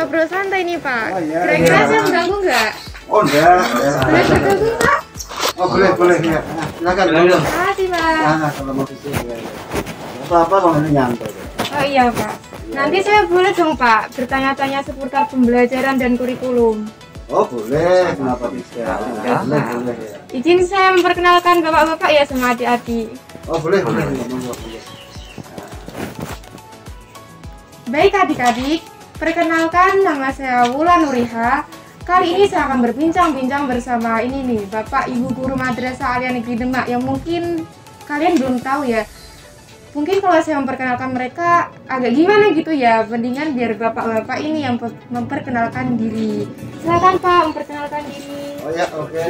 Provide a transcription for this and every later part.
ngobrol santai nih Pak. Oh, iya, Kira-kira iya. saya mengganggu nggak? Oh enggak. Boleh bergabung Pak? Oh boleh ya. Silakan. Terima kasih Pak. Nah, kalau mau disini ya. Apa kalau ini nyantai. Oh iya Pak. Nanti saya boleh dong Pak bertanya-tanya seputar pembelajaran dan kurikulum. Oh boleh, kenapa tidak? Boleh ya. Izin saya memperkenalkan bapak-bapak ya sama adik-adik. Oh boleh. Monggo. Baik adik-adik, perkenalkan nama saya Wulan Nuriha. Kali ini saya akan berbincang-bincang bersama ini nih, Bapak Ibu Guru Madrasah Aliyah Negeri Demak yang mungkin kalian belum tahu ya. Mungkin kalau saya memperkenalkan mereka agak gimana gitu ya, mendingan biar bapak-bapak ini yang memperkenalkan diri. Silakan Pak, memperkenalkan diri. Oh ya, oke.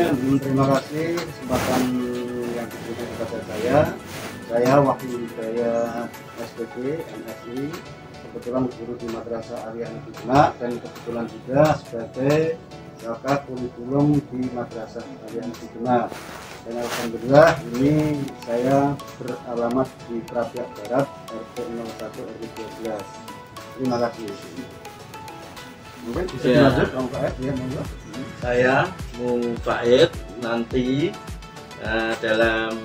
Terima kasih kesempatan yang diberikan kepada saya. Saya Wahyu Hidayat SPG MSI, kebetulan guru di Madrasah Aliyah Negeri Demak dan kebetulan juga sebagai kakak kurikulum di Madrasah Aliyah Negeri Demak. Dan alhamdulillah ini saya beralamat di Prapiak Barat RT 01 RW 12. Terima kasih. Mungkin bisa dilanjut Bang Faed ya, monggo. Saya Mu Faed nanti dalam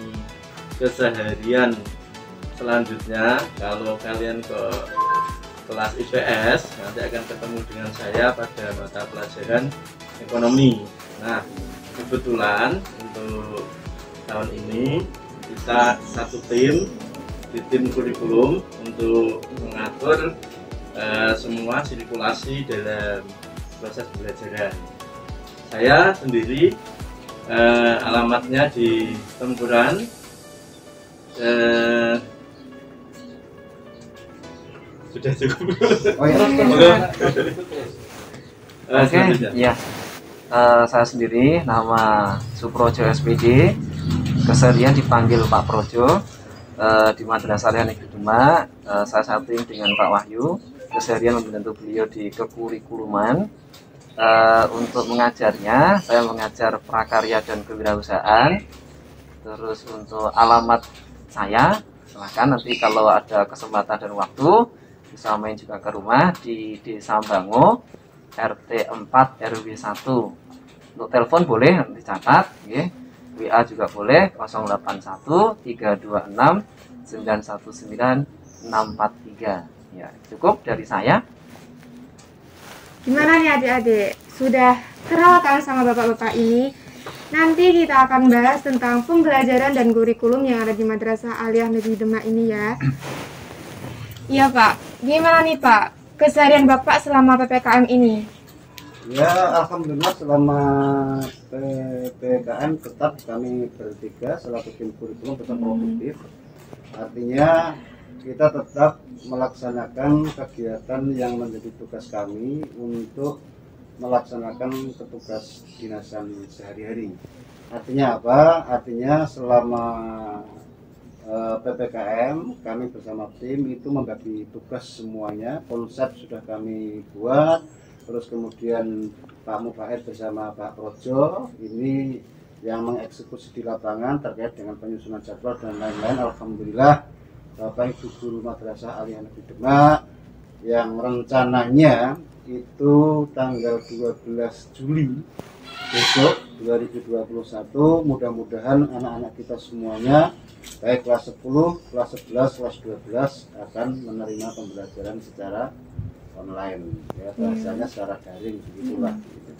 keseharian selanjutnya kalau kalian ke kelas IPS nanti akan ketemu dengan saya pada mata pelajaran ekonomi. Nah, kebetulan untuk tahun ini kita satu tim di tim kurikulum untuk mengatur semua sirkulasi dalam proses pembelajaran. Saya sendiri alamatnya di Tempuran, sudah cukup. Oh ya. Oke, ya. Saya sendiri nama Suprojo SPD, keseharian dipanggil Pak Projo, di Madrasah Aliyah Negeri Demak. Saya satu tim dengan Pak Wahyu, keseharian membantu beliau di kekurikuluman. Untuk mengajarnya, saya mengajar prakarya dan kewirausahaan. Terus untuk alamat saya, silahkan nanti kalau ada kesempatan dan waktu bisa main juga ke rumah di Desa Bango RT 4 RW 1. Untuk telepon boleh dicatat, ya. WA juga boleh 081 326 919 643. Ya, cukup dari saya. Gimana nih adik-adik? Sudah kenal kan sama bapak-bapak ini? Nanti kita akan bahas tentang pembelajaran dan kurikulum yang ada di Madrasah Aliyah Negeri Demak ini ya. Iya Pak, gimana nih Pak keseharian Bapak selama PPKM ini? Ya, alhamdulillah selama PPKM tetap kami bertiga selaku tim kurikulum tetap produktif. Artinya kita tetap melaksanakan kegiatan yang menjadi tugas kami untuk melaksanakan petugas dinasan sehari-hari. Artinya apa? Artinya selama PPKM kami bersama tim itu membagi tugas semuanya. Konsep sudah kami buat. Terus kemudian Pak Mufaid bersama Pak Projo ini yang mengeksekusi di lapangan terkait dengan penyusunan jadwal dan lain-lain. Alhamdulillah Bapak Ibu Guru Madrasah Aliyah Negeri Demak yang rencananya itu tanggal 12 Juli besok 2021, mudah-mudahan anak-anak kita semuanya baik kelas 10, kelas 11, kelas 12 akan menerima pembelajaran secara online ya, bahasanya secara daring begitulah gitu.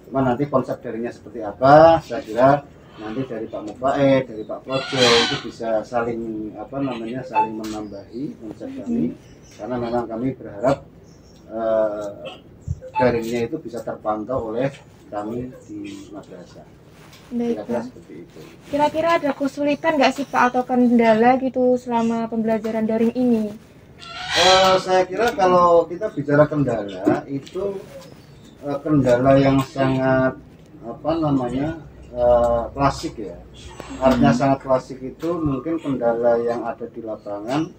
Cuma nanti konsep daringnya seperti apa saya kira nanti dari Pak Mufaid, dari Pak Projo itu bisa saling saling menambahi konsep kami karena memang kami berharap daringnya itu bisa terpantau oleh kami di madrasah. Kira-kira seperti itu. Kira-kira ada kesulitan nggak sih Pak atau kendala gitu selama pembelajaran daring ini? Saya kira kalau kita bicara kendala itu kendala yang sangat klasik ya. Artinya sangat klasik itu mungkin kendala yang ada di lapangan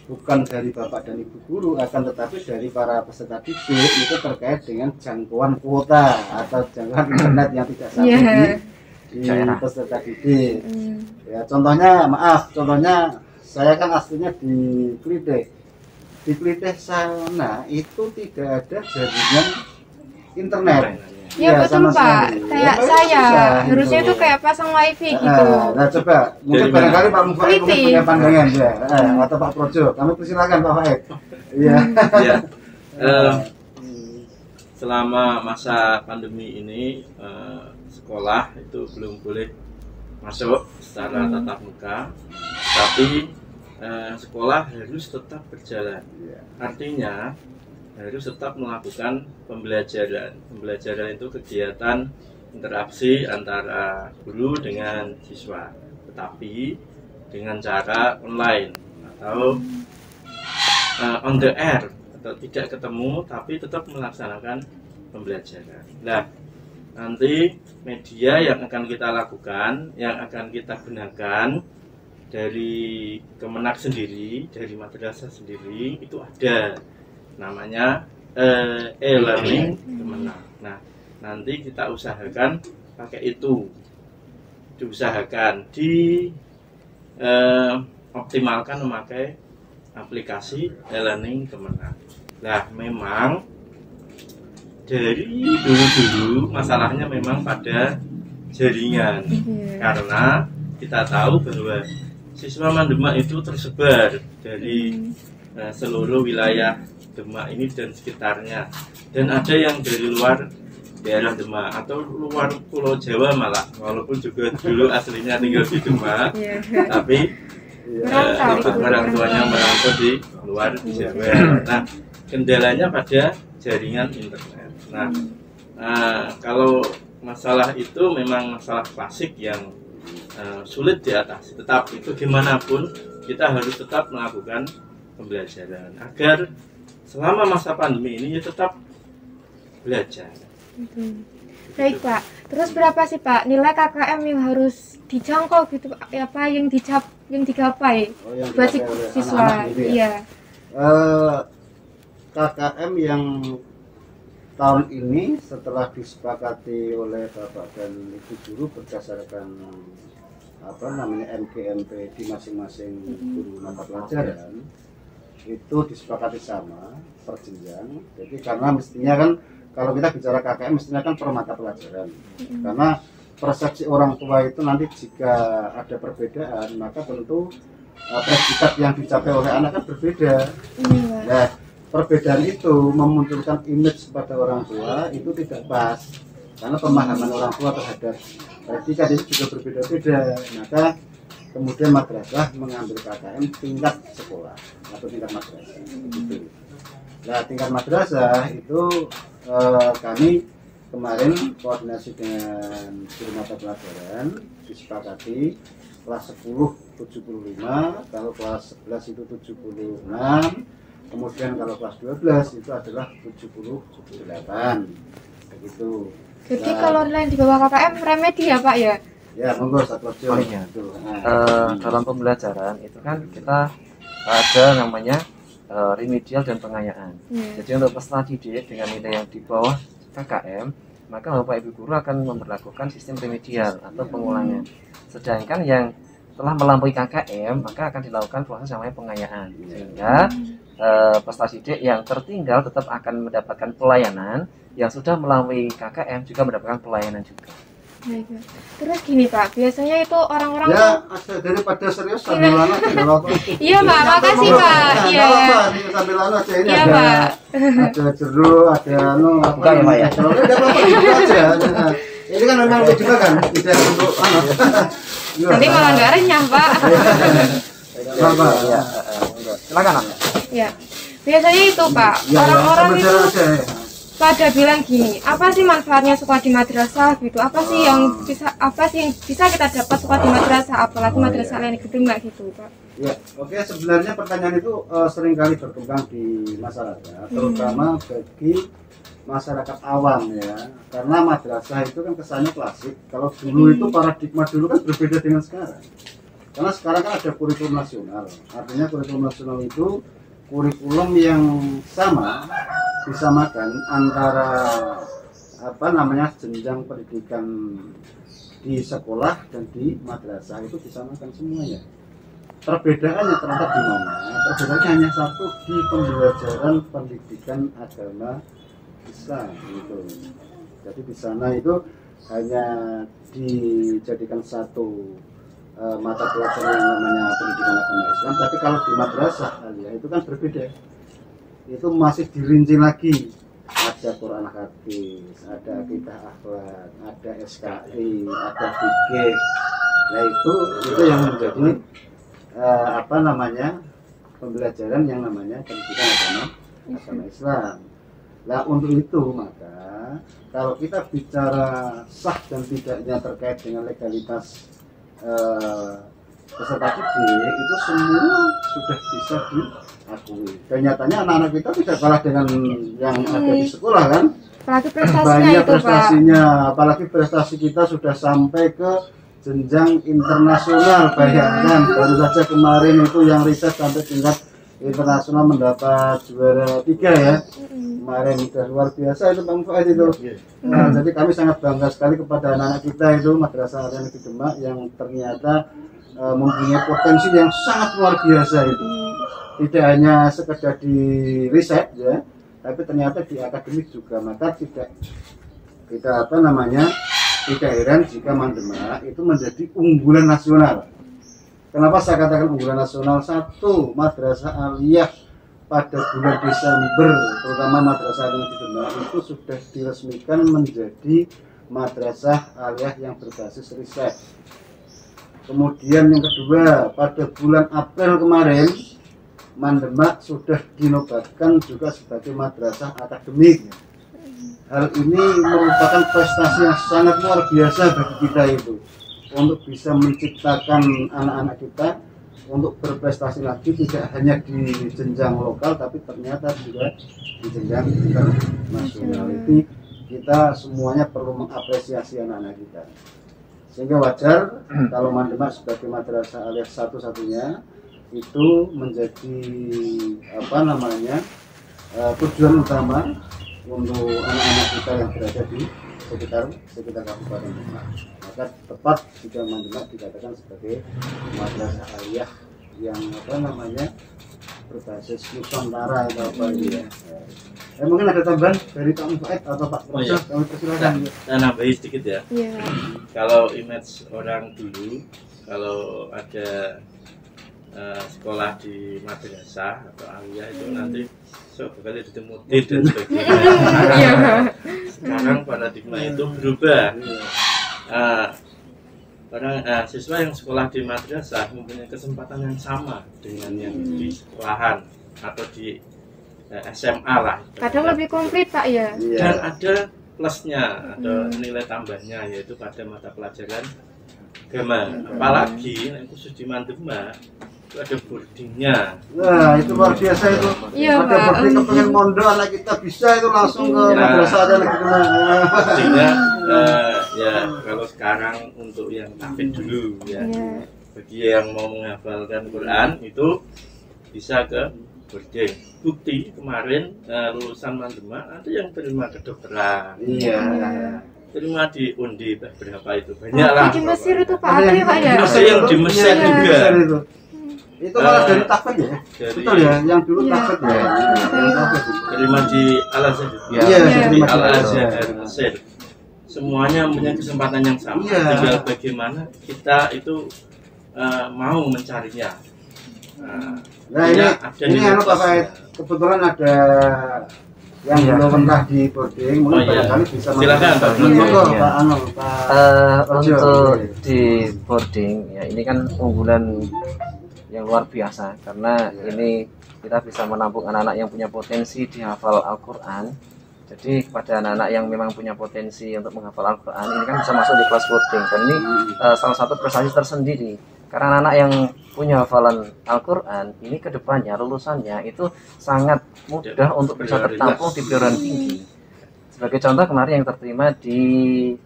bukan dari Bapak dan Ibu guru, akan tetapi dari para peserta didik itu terkait dengan jangkauan kuota atau jangkauan internet yang tidak sampai di peserta didik. Ya, contohnya saya kan aslinya di Klite. di Klitih sana itu tidak ada jaringan internet. Ya, betul sama Pak, sekali. kayak Ya, saya susah, harusnya gitu. itu kayak pasang wifi gitu. Nah coba, mungkin Dari barangkali Pak Mufaid mungkin Klitih. punya pandangan ya, atau Pak Projo. Kami persilakan Pak Faid. Iya. Ya. Selama masa pandemi ini sekolah itu belum boleh masuk secara tatap muka, tapi sekolah harus tetap berjalan. Iya. Artinya harus tetap melakukan pembelajaran. Pembelajaran itu kegiatan interaksi antara guru dengan siswa, tetapi dengan cara online atau on the air, atau tidak ketemu tapi tetap melaksanakan pembelajaran. Nah, nanti media yang akan kita lakukan, yang akan kita gunakan dari Kemenak sendiri, dari madrasah sendiri, itu ada namanya e-learning Kemenak. Nah, nanti kita usahakan pakai itu, diusahakan optimalkan memakai aplikasi e-learning Kemenak. Nah, memang dari dulu-dulu masalahnya memang pada jaringan, karena kita tahu bahwa siswa Mandemak itu tersebar dari seluruh wilayah Demak ini dan sekitarnya, dan ada yang dari luar daerah Demak atau luar Pulau Jawa malah, walaupun juga dulu aslinya tinggal di Demak, tapi orang tuanya merantau di luar Jawa. Nah, kendalanya pada jaringan internet. Nah, kalau masalah itu memang masalah klasik yang sulit diatasi, tetapi bagaimanapun kita harus tetap melakukan pembelajaran agar selama masa pandemi ini ya tetap belajar. Baik Pak, terus berapa sih Pak nilai KKM yang harus dijangkau gitu, apa yang digapai yang buat dipakai oleh siswa? anak-anak gitu ya? Iya. KKM yang tahun ini setelah disepakati oleh Bapak dan Ibu Guru berdasarkan MGMP di masing-masing guru mata pelajaran, itu disepakati sama per jenjang. Jadi karena mestinya kan kalau kita bicara KKM mestinya kan per mata pelajaran, karena persepsi orang tua itu nanti jika ada perbedaan maka tentu predikat yang dicapai oleh anak kan berbeda. Nah, perbedaan itu memunculkan image pada orang tua itu tidak pas, karena pemahaman orang tua terhadap predikat itu juga berbeda-beda. Maka kemudian madrasah mengambil KKM tingkat sekolah atau tingkat madrasah. Gitu. Nah, tingkat madrasah itu kami kemarin koordinasi dengan guru mata pelajaran disepakati kelas 10 75, kalau kelas 11 itu 76, kemudian kalau kelas 12 itu adalah 78. Begitu. Jadi kalau nilai di bawah KKM remedi ya Pak ya? Ya, monggo satu Oh iya. Dalam pembelajaran itu kan kita ada namanya remedial dan pengayaan. Jadi untuk peserta didik dengan nilai yang di bawah KKM, maka Bapak Ibu Guru akan memperlakukan sistem remedial atau pengulangan. Sedangkan yang telah melampaui KKM, maka akan dilakukan proses namanya pengayaan. Sehingga peserta didik yang tertinggal tetap akan mendapatkan pelayanan, yang sudah melampaui KKM juga mendapatkan pelayanan juga. Terus gini Pak, biasanya itu orang-orang ya ada daripada serius sambilan aja nggak apa-apa. Iya Pak, makasih Pak. Iya. Sambilan aja ini Iya, ada Pak. ada jeruk, ada Bukan ya, Pak, ya? Kalau nggak apa-apa gitu aja. Nah, ini kan memang juga kan tidak untuk Nanti malah nggak renyah Pak. Bapak. Ya, silakan. Ya. Biasanya itu Pak, orang-orang itu pada bilang gini, apa sih manfaatnya sekolah di madrasah gitu? Apa sih yang bisa kita dapat sekolah di madrasah, apalagi madrasah lain Negeri Demak gitu, Pak? Ya, oke, sebenarnya pertanyaan itu seringkali berkembang di masyarakat, terutama bagi masyarakat awam ya. Karena madrasah itu kan kesannya klasik. Kalau dulu itu paradigma dulu kan berbeda dengan sekarang. Karena sekarang kan ada kurikulum nasional. Artinya kurikulum nasional itu kurikulum yang sama, disamakan antara jenjang pendidikan di sekolah dan di madrasah itu disamakan semuanya. perbedaannya ternyata di mana? Perbedaannya hanya satu, di pembelajaran pendidikan agama Islam gitu. Jadi di sana itu hanya dijadikan satu mata pelajaran yang namanya pendidikan agama Islam, tapi kalau di madrasah aliyah itu kan berbeda. Itu masih dirinci lagi. Ada Quran hadis, ada akidah akhlak, ada SKI, ada fikih. Nah itu yang menjadi pembelajaran yang namanya pendidikan agama Islam. Nah untuk itu maka kalau kita bicara sah dan tidaknya terkait dengan legalitas peserta didik itu semua sudah bisa diakui. Dan nyatanya anak-anak kita tidak kalah dengan yang ada di sekolah kan. Apalagi prestasinya banyak itu prestasinya, apalagi prestasi kita sudah sampai ke jenjang internasional. Bayangkan baru saja kemarin itu yang riset sampai tingkat internasional mendapat juara 3 ya. Kemarin sudah luar biasa itu Bang Fuad itu. Nah, jadi kami sangat bangga sekali kepada anak-anak kita itu Madrasah Al Negeri Demak yang ternyata mempunyai potensi yang sangat luar biasa itu. Tidak hanya sekedar di riset ya, tapi ternyata di akademik juga. Maka tidak heran jika Demak itu menjadi unggulan nasional. Kenapa saya katakan unggulan nasional? Satu, Madrasah Aliyah pada bulan Desember, terutama Madrasah Al Negeri Demak itu sudah diresmikan menjadi Madrasah Aliyah yang berbasis riset. Kemudian yang kedua, pada bulan April kemarin Demak sudah dinobatkan juga sebagai madrasah akademik. Hal ini merupakan prestasi yang sangat luar biasa bagi kita itu, untuk bisa menciptakan anak-anak kita untuk berprestasi lagi, tidak hanya di jenjang lokal tapi ternyata juga di jenjang internasional. Itu kita semuanya perlu mengapresiasi anak-anak kita, sehingga wajar kalau Demak sebagai madrasah aliyah satu-satunya itu menjadi tujuan utama untuk anak-anak kita yang berada di sekitar Kabupaten Demak. Maka tepat jika Demak dikatakan sebagai madrasah aliyah yang berbasis Nusantara atau apa gitu ya. Mungkin ada tambahan dari Pak Mufaid atau Pak Prof. Kami persilakan. Saya nambahin sedikit ya. Kalau image orang dulu, kalau ada sekolah di madrasah atau aliyah itu nanti bakal jadi murid dan sebagainya. Sekarang paradigma itu berubah. Siswa yang sekolah di madrasah mempunyai kesempatan yang sama dengan yang di sekolahan atau di SMA lah. Kadang lebih komplit Pak ya. Dan ada plusnya, ada nilai tambahnya, yaitu pada mata pelajaran agama. Apalagi yang khusus di Demak itu ada boardingnya. Nah itu luar biasa itu. Iya, ada boarding kepengen mondok anak kita bisa itu langsung ke madrasah aja lagi kena. Sehingga ya kalau sekarang untuk yang tahfidz dulu ya, bagi yang mau menghafalkan Quran itu bisa ke boarding. Bukti kemarin lulusan Demak ada yang terima kedokteran. Iya. Terima di undi berapa itu banyak lah. Di Mesir itu Pak ada ya Pak ya. Ada yang di Mesir juga. Itu malah dari tahfidz ya. Betul ya, yang dulu tahfidz ya. Terima di Al Azhar. Iya, di Al Azhar Mesir. Semuanya punya kesempatan yang sama. Tinggal bagaimana kita itu mau mencarinya. Nah ini Pak, kebetulan ada yang belum pernah di boarding, mungkin barangkali bisa silakan Pak. Untuk di boarding ya, ini kan unggulan yang luar biasa karena ini kita bisa menampung anak-anak yang punya potensi di hafal Al-Quran. Jadi kepada anak-anak yang memang punya potensi untuk menghafal Al-Quran ini kan bisa masuk di kelas boarding, dan ini salah satu prestasi tersendiri karena anak yang punya hafalan Al-Quran ini kedepannya lulusannya itu sangat mudah untuk bisa tertampung di perguruan tinggi. Sebagai contoh kemarin yang terterima di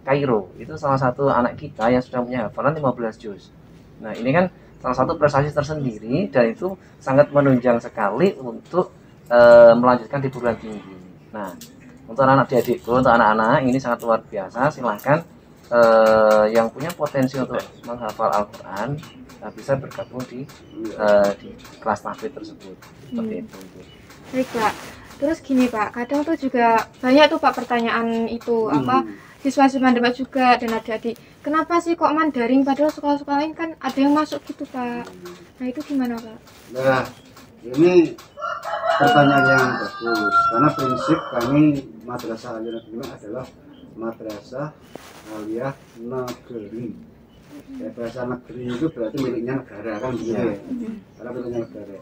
Kairo itu salah satu anak kita yang sudah punya hafalan 15 juz. Nah ini kan salah satu prestasi tersendiri dan itu sangat menunjang sekali untuk melanjutkan di perguruan tinggi. Nah untuk anak-anak diadikku, untuk anak-anak ini sangat luar biasa. Silahkan yang punya potensi untuk menghafal Al-Quran bisa bergabung di kelas tahfidz tersebut. Seperti itu. Baik Pak. Terus gini Pak, kadang tuh juga banyak tuh Pak pertanyaan itu apa siswa-siswa Demak juga dan adik-adik, kenapa sih kok Mandarin padahal sekolah-sekolah lain kan ada yang masuk gitu Pak? Nah itu gimana Pak? Nah, ini pertanyaan yang bagus karena prinsip kami Madrasah Aliyah Negeri adalah madrasah aliyah negeri. Bahasa negeri itu berarti miliknya negara kan begitu ya. Karena miliknya negara.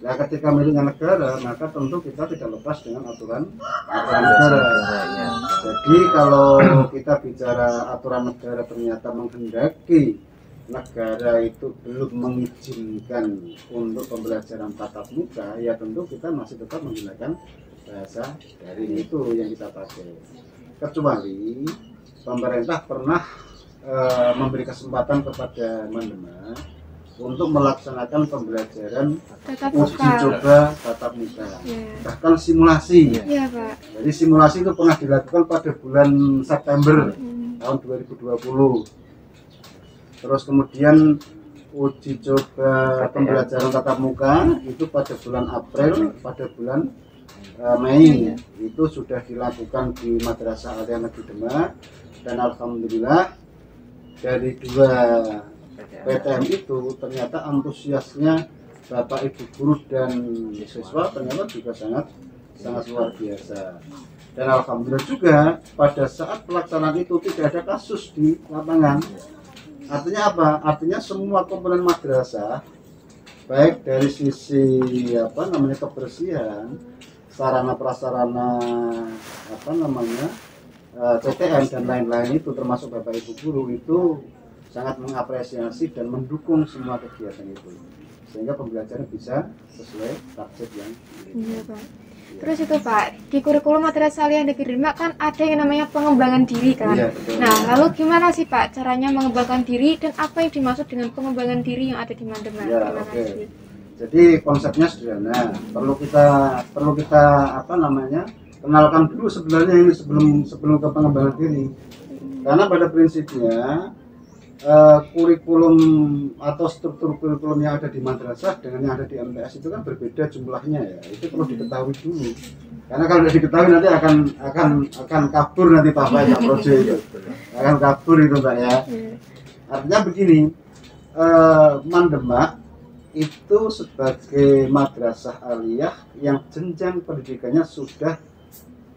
Nah, ketika miliknya negara, maka tentu kita tidak lepas dengan aturan negara. Jadi kalau kita bicara aturan negara ternyata menghendaki negara itu belum mengizinkan untuk pembelajaran tatap muka, ya tentu kita masih tetap menggunakan bahasa daring itu yang kita pakai. Kecuali pemerintah pernah memberi kesempatan kepada Mandemak untuk melaksanakan pembelajaran uji coba tatap muka, bahkan simulasi. Pak. Jadi simulasi itu pernah dilakukan pada bulan September tahun 2020. Terus kemudian uji coba pembelajaran tatap muka itu pada bulan April, pada bulan Mei itu sudah dilakukan di Madrasah Aliyah Negeri Demak, dan alhamdulillah dari 2 PTM itu ternyata antusiasnya Bapak Ibu guru dan siswa ternyata juga sangat luar biasa. Dan alhamdulillah juga pada saat pelaksanaan itu tidak ada kasus di lapangan. Artinya apa? Artinya semua komponen madrasah baik dari sisi kebersihan, sarana prasarana CTM dan lain-lain itu termasuk Bapak Ibu guru itu sangat mengapresiasi dan mendukung semua kegiatan itu sehingga pembelajaran bisa sesuai target yang Pak. Terus itu Pak, di kurikulum Madrasah Aliyah Negeri Demak kan ada yang namanya pengembangan diri kan. Nah, lalu gimana sih Pak caranya mengembangkan diri dan apa yang dimaksud dengan pengembangan diri yang ada di Mandemak? Jadi konsepnya sederhana. Perlu kita kenalkan dulu sebenarnya ini sebelum ke pengembangan diri. Karena pada prinsipnya kurikulum atau struktur kurikulum yang ada di madrasah dengan yang ada di MTS itu kan berbeda jumlahnya ya. Itu perlu diketahui dulu. Karena kalau tidak diketahui nanti akan kabur nanti Pak Projo itu. Akan kabur itu Mbak ya. Artinya begini, Mandemak itu sebagai madrasah aliyah yang jenjang pendidikannya sudah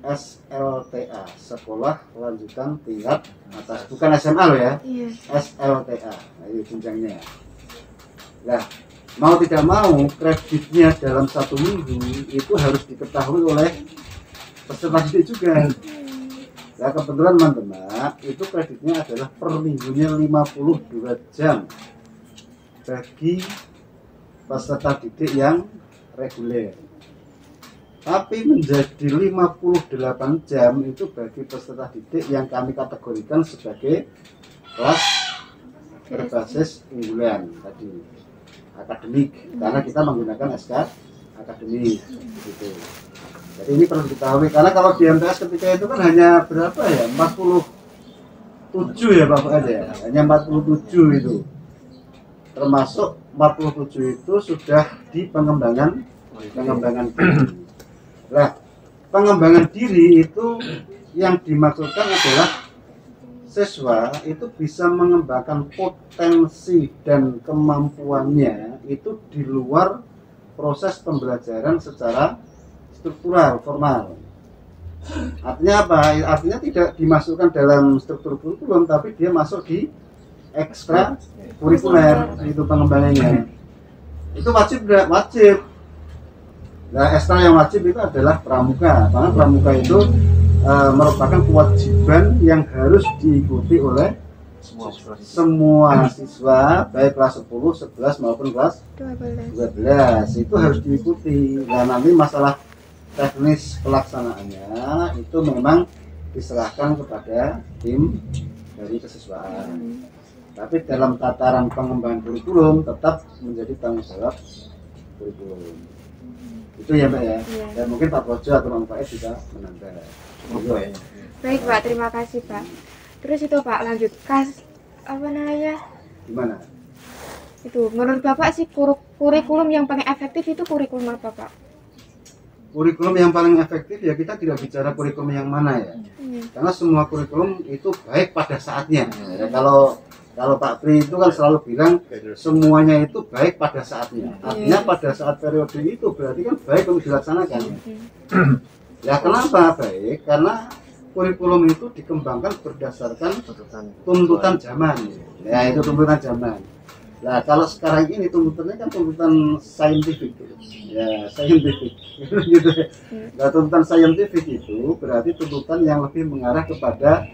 SLTA, sekolah lanjutan tingkat atas, bukan SMA loh ya. SLTA, nah, itu jenjangnya. Nah, mau tidak mau kreditnya dalam 1 minggu itu harus diketahui oleh peserta didik juga. Nah, kebetulan Mandemak itu kreditnya adalah per minggunya 52 jam bagi peserta didik yang reguler. Tapi menjadi 58 jam itu bagi peserta didik yang kami kategorikan sebagai kelas berbasis unggulan tadi, akademik, karena kita menggunakan SK akademik gitu. Jadi ini perlu diketahui karena kalau di MTS ketika itu kan hanya berapa ya, 47 ya Pak Fuad ya, hanya 47 itu, termasuk 47 itu sudah di pengembangan diri. Nah, pengembangan diri itu yang dimaksudkan adalah siswa itu bisa mengembangkan potensi dan kemampuannya itu di luar proses pembelajaran secara struktural, formal. Artinya apa? Artinya tidak dimasukkan dalam struktur kurikulum, tapi dia masuk di ekstra kurikuler, itu pengembangannya. Itu wajib enggak? Wajib. Nah, ekstra yang wajib itu adalah pramuka, karena pramuka itu merupakan kewajiban yang harus diikuti oleh semua siswa, baik kelas 10, 11 maupun kelas 12. Itu harus diikuti. Nah, nanti masalah teknis pelaksanaannya itu memang diserahkan kepada tim dari kesiswaan. Tapi dalam tataran pengembangan kurikulum tetap menjadi tanggung jawab kurikulum. Itu ya Mbak ya. Dan mungkin Pak Projo atau Bang Faiz juga menambah. Baik Pak, terima kasih Pak. Terus itu Pak lanjut apa namanya? Gimana? Itu menurut Bapak sih kurikulum yang paling efektif itu kurikulum apa Pak? Kurikulum yang paling efektif ya kita tidak bicara kurikulum yang mana ya. Karena semua kurikulum itu baik pada saatnya. Ya, kalau Pak Pri itu kan selalu bilang semuanya itu baik pada saatnya. Artinya pada saat periode itu berarti kan baik untuk dilaksanakan. Ya kenapa baik? Karena kurikulum itu dikembangkan berdasarkan tuntutan zaman. Ya itu tuntutan zaman. Nah kalau sekarang ini tuntutannya kan tuntutan saintifik, ya saintifik, gitu. Nah tuntutan saintifik itu berarti tuntutan yang lebih mengarah kepada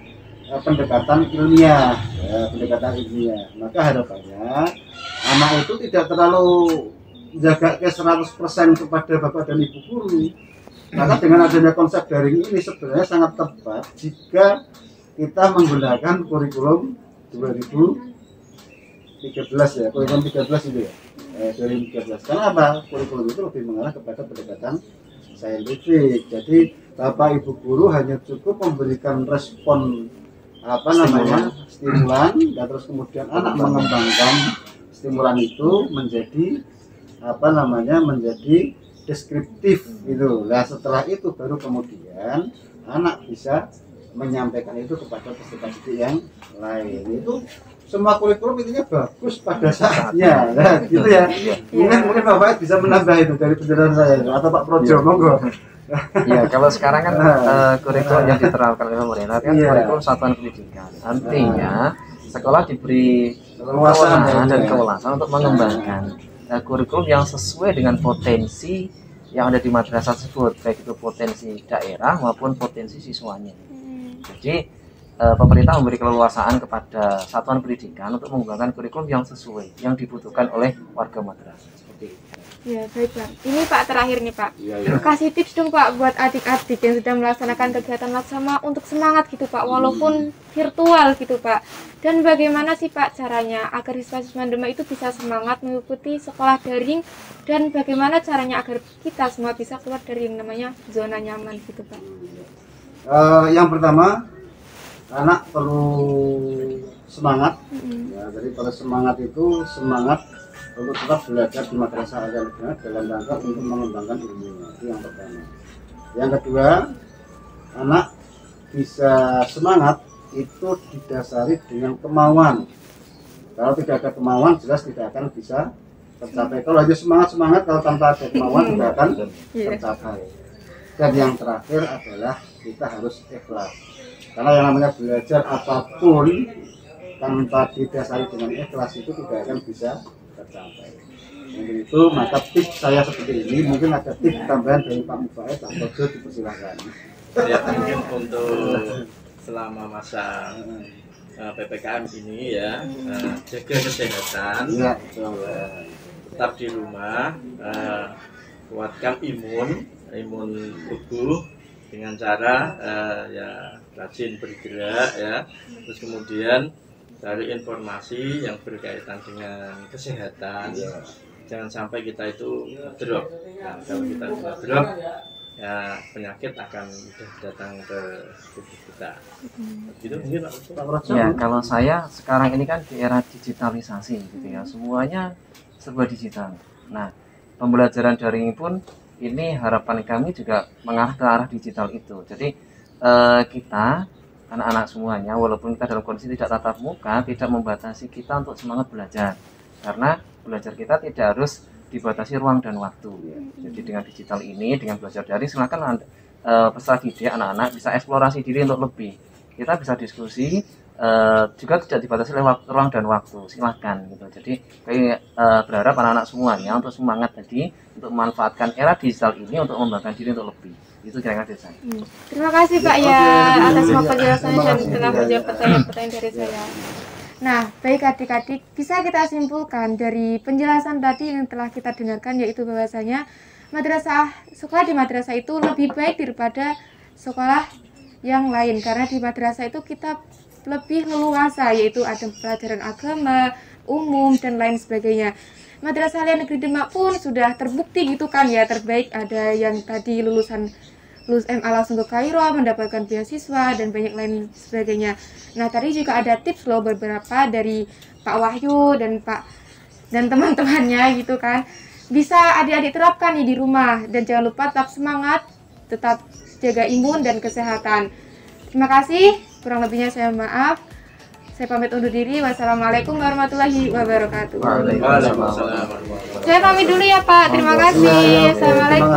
pendekatan ilmiah, ya, pendekatan ilmiah. Maka harapannya anak itu tidak terlalu jaga ke 100% kepada bapak dan ibu guru. Maka dengan adanya konsep daring ini sebenarnya sangat tepat jika kita menggunakan kurikulum 2013 ya, kurikulum 13 itu ya, 2013. Karena apa? Kurikulum itu lebih mengarah kepada pendekatan saintifik. Jadi bapak ibu guru hanya cukup memberikan respon stimulan, dan terus kemudian anak mengembangkan stimulan itu menjadi menjadi deskriptif gitu. Nah setelah itu baru kemudian anak bisa menyampaikan itu kepada peserta didik yang lain. Itu semua kurikulum intinya bagus pada saatnya, nah, gitu ya. Mungkin Bapak bisa menambah itu dari penjelasan saya atau Pak Projo, monggo. Ya, kalau sekarang kan kurikulum yang diterapkan oleh pemerintah kan kurikulum satuan pendidikan. Artinya sekolah diberi kewenangan dan kewelasan untuk mengembangkan kurikulum yang sesuai dengan potensi yang ada di madrasah tersebut, baik itu potensi daerah maupun potensi siswanya. Jadi pemerintah memberi keleluasaan kepada satuan pendidikan untuk mengembangkan kurikulum yang sesuai, yang dibutuhkan oleh warga madrasah. Seperti itu. Ya baik Pak. Ini Pak terakhir nih Pak. Kasih tips dong Pak buat adik-adik yang sedang melaksanakan kegiatan laksama untuk semangat gitu Pak, walaupun virtual gitu Pak. Dan bagaimana sih Pak caranya agar siswa-siswa Demak itu bisa semangat mengikuti sekolah daring, dan bagaimana caranya agar kita semua bisa keluar dari yang namanya zona nyaman gitu Pak? Yang pertama, anak perlu semangat. Ya, jadi pada semangat itu semangat untuk tetap belajar di madrasah al-Negeri dalam rangka untuk mengembangkan ilmunya. Itu yang pertama. Yang kedua, anak bisa semangat itu didasari dengan kemauan. Kalau tidak ada kemauan, jelas tidak akan bisa tercapai. Kalau hanya semangat, kalau tanpa ada kemauan tidak akan tercapai. Dan yang terakhir adalah kita harus ikhlas. Karena yang namanya belajar apapun tanpa didasari dengan ikhlas itu tidak akan bisa tercapai. Untuk itu maka tips saya seperti ini. Mungkin ada tips tambahan dari Pak Mufaid, Pak Projo, dipersilakan. Ya mungkin untuk selama masa PPKM ini ya, jaga kesehatan, tetap di rumah, kuatkan imun tubuh dengan cara ya rajin bergerak ya, terus kemudian cari informasi yang berkaitan dengan kesehatan. Jangan sampai kita itu drop. Nah, kalau kita sudah drop, ya penyakit akan mudah datang ke tubuh kita. Gitu mungkin Pak Projo. Ya, kalau saya sekarang ini kan di era digitalisasi gitu ya, semuanya serba digital. Nah, pembelajaran daring pun ini harapan kami juga mengarah ke arah digital itu. Jadi kita anak-anak semuanya, walaupun kita dalam kondisi tidak tatap muka, tidak membatasi kita untuk semangat belajar, karena belajar kita tidak harus dibatasi ruang dan waktu ya. Jadi dengan digital ini, dengan belajar daring, silakan peserta didik anak-anak bisa eksplorasi diri untuk lebih. Kita bisa diskusi, juga tidak dibatasi lewat ruang dan waktu, silahkan gitu. Jadi berharap anak-anak semuanya untuk semangat tadi, untuk memanfaatkan era digital ini untuk mengembangkan diri untuk lebih. Itu kira-kira dari saya. Terima kasih Pak ya atas semua penjelasannya dan telah menjawab pertanyaan-pertanyaan dari saya. Nah, baik adik-adik, bisa kita simpulkan dari penjelasan tadi yang telah kita dengarkan, yaitu bahwasanya sekolah di madrasah itu lebih baik daripada sekolah yang lain, karena di madrasah itu kita lebih leluasa, yaitu ada pelajaran agama, umum, dan lain sebagainya. Madrasah Alia Negeri Demak pun sudah terbukti gitu kan ya, terbaik. Ada yang tadi lulusan lulus MA langsung ke Kairo, mendapatkan beasiswa dan banyak lain sebagainya. Nah, tadi juga ada tips loh beberapa dari Pak Wahyu dan teman-temannya gitu kan. Bisa adik-adik terapkan nih di rumah, dan jangan lupa tetap semangat, tetap jaga imun dan kesehatan. Terima kasih, kurang lebihnya saya maaf. Saya pamit undur diri. Wassalamualaikum warahmatullahi wabarakatuh. Waalaikumsalam. Saya pamit dulu ya Pak. Terima kasih. Assalamualaikum.